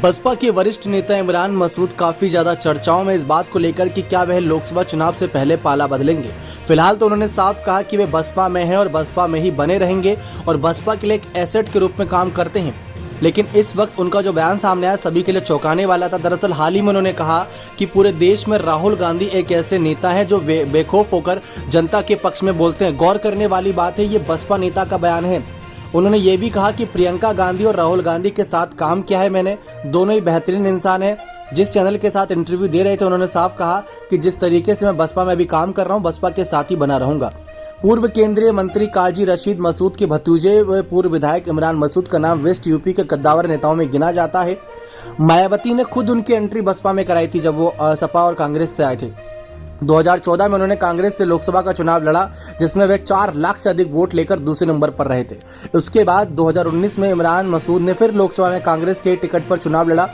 बसपा के वरिष्ठ नेता इमरान मसूद काफी ज्यादा चर्चाओं में इस बात को लेकर कि क्या वह लोकसभा चुनाव से पहले पाला बदलेंगे। फिलहाल तो उन्होंने साफ कहा कि वे बसपा में हैं और बसपा में ही बने रहेंगे और बसपा के लिए एक एसेट के रूप में काम करते हैं। लेकिन इस वक्त उनका जो बयान सामने आया सभी के लिए चौंकाने वाला था। दरअसल हाल ही में उन्होंने कहा कि पूरे देश में राहुल गांधी एक ऐसे नेता हैं जो बेखौफ होकर जनता के पक्ष में बोलते हैं। गौर करने वाली बात है, ये बसपा नेता का बयान है। उन्होंने ये भी कहा कि प्रियंका गांधी और राहुल गांधी के साथ काम किया है मैंने, दोनों ही बेहतरीन इंसान हैं। जिस चैनल के साथ इंटरव्यू दे रहे थे उन्होंने साफ कहा कि जिस तरीके से मैं बसपा में भी काम कर रहा हूं, बसपा के साथ ही बना रहूंगा। पूर्व केंद्रीय मंत्री काजी रशीद मसूद के भतीजे व पूर्व विधायक इमरान मसूद का नाम वेस्ट यूपी के कद्दावर नेताओं में गिना जाता है। मायावती ने खुद उनकी एंट्री बसपा में कराई थी जब वो सपा और कांग्रेस से आए थे। 2014 में उन्होंने कांग्रेस से लोकसभा का चुनाव लड़ा, जिसमें वे 4 लाख से अधिक वोट लेकर दूसरे नंबर पर रहे थे। उसके बाद 2019 में इमरान मसूद ने फिर लोकसभा में कांग्रेस के टिकट पर चुनाव लड़ा।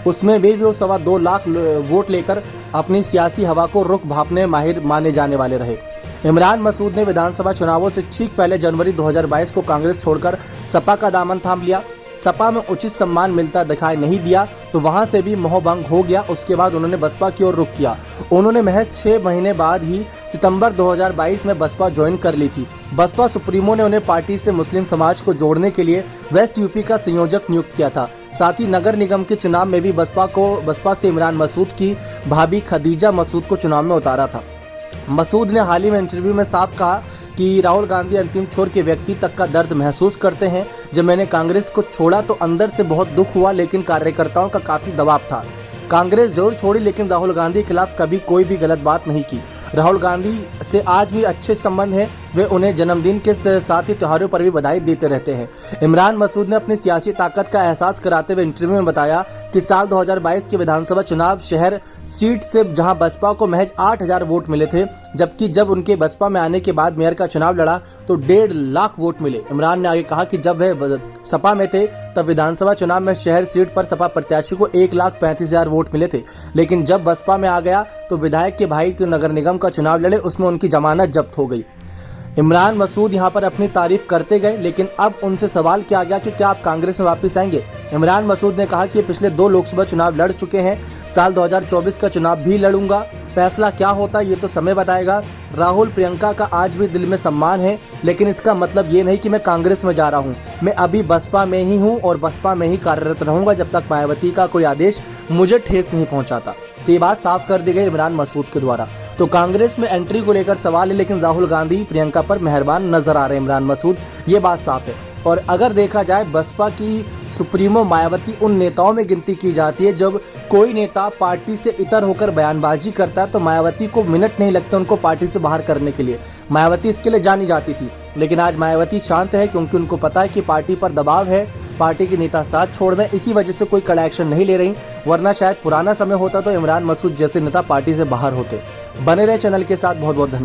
उसमें भी वो 2.25 लाख वोट लेकर अपनी सियासी हवा को रुख भांपने में माहिर माने जाने वाले रहे। इमरान मसूद ने विधानसभा चुनावों से ठीक पहले जनवरी 2022 को कांग्रेस छोड़कर सपा का दामन थाम लिया। सपा में उचित सम्मान मिलता दिखाई नहीं दिया तो वहां से भी मोहभंग हो गया। उसके बाद उन्होंने बसपा की ओर रुख किया। उन्होंने महज 6 महीने बाद ही सितंबर 2022 में बसपा ज्वाइन कर ली थी। बसपा सुप्रीमो ने उन्हें पार्टी से मुस्लिम समाज को जोड़ने के लिए वेस्ट यूपी का संयोजक नियुक्त किया था। साथ ही नगर निगम के चुनाव में भी बसपा से इमरान मसूद की भाभी खदीजा मसूद को चुनाव में उतारा था। मसूद ने हाल ही में इंटरव्यू में साफ कहा कि राहुल गांधी अंतिम छोर के व्यक्ति तक का दर्द महसूस करते हैं। जब मैंने कांग्रेस को छोड़ा तो अंदर से बहुत दुख हुआ, लेकिन कार्यकर्ताओं का काफी दबाव था। कांग्रेस जरूर छोड़ी लेकिन राहुल गांधी के खिलाफ कभी कोई भी गलत बात नहीं की। राहुल गांधी से आज भी अच्छे संबंध हैं। वे उन्हें जन्मदिन के साथ ही त्योहारों पर भी बधाई देते रहते हैं। इमरान मसूद ने अपनी सियासी ताकत का एहसास कराते हुए इंटरव्यू में बताया कि साल 2022 के विधानसभा चुनाव शहर सीट से जहां बसपा को महज 8,000 वोट मिले थे, जबकि जब उनके बसपा में आने के बाद मेयर का चुनाव लड़ा तो 1.5 लाख वोट मिले। इमरान ने आगे कहा कि जब वह सपा में थे तब विधानसभा चुनाव में शहर सीट पर सपा प्रत्याशी को 1,35,000 वोट मिले थे, लेकिन जब बसपा में आ गया तो विधायक के भाई के नगर निगम का चुनाव लड़े, उसमें उनकी जमानत जब्त हो गई। इमरान मसूद यहां पर अपनी तारीफ करते गए, लेकिन अब उनसे सवाल किया गया कि क्या आप कांग्रेस में वापस आएंगे। इमरान मसूद ने कहा कि पिछले 2 लोकसभा चुनाव लड़ चुके हैं, साल 2024 का चुनाव भी लड़ूंगा। फैसला क्या होता है ये तो समय बताएगा। राहुल प्रियंका का आज भी दिल में सम्मान है, लेकिन इसका मतलब ये नहीं कि मैं कांग्रेस में जा रहा हूं। मैं अभी बसपा में ही हूं और बसपा में ही कार्यरत रहूंगा जब तक मायावती का कोई आदेश मुझे ठेस नहीं पहुंचाता। तो ये बात साफ कर दी गई इमरान मसूद के द्वारा। तो कांग्रेस में एंट्री को लेकर सवाल है, लेकिन राहुल गांधी प्रियंका पर मेहरबान नजर आ रहे हैं इमरान मसूद, ये बात साफ है। और अगर देखा जाए बसपा की सुप्रीमो मायावती उन नेताओं में गिनती की जाती है, जब कोई नेता पार्टी से इतर होकर बयानबाजी करता है तो मायावती को मिनट नहीं लगता उनको पार्टी से बाहर करने के लिए। मायावती इसके लिए जानी जाती थी, लेकिन आज मायावती शांत है क्योंकि उनको पता है कि पार्टी पर दबाव है, पार्टी के नेता साथ छोड़ दें, इसी वजह से कोई कड़ा एक्शन नहीं ले रही। वरना शायद पुराना समय होता तो इमरान मसूद जैसे नेता पार्टी से बाहर होते। बने रहे चैनल के साथ, बहुत बहुत धन्यवाद।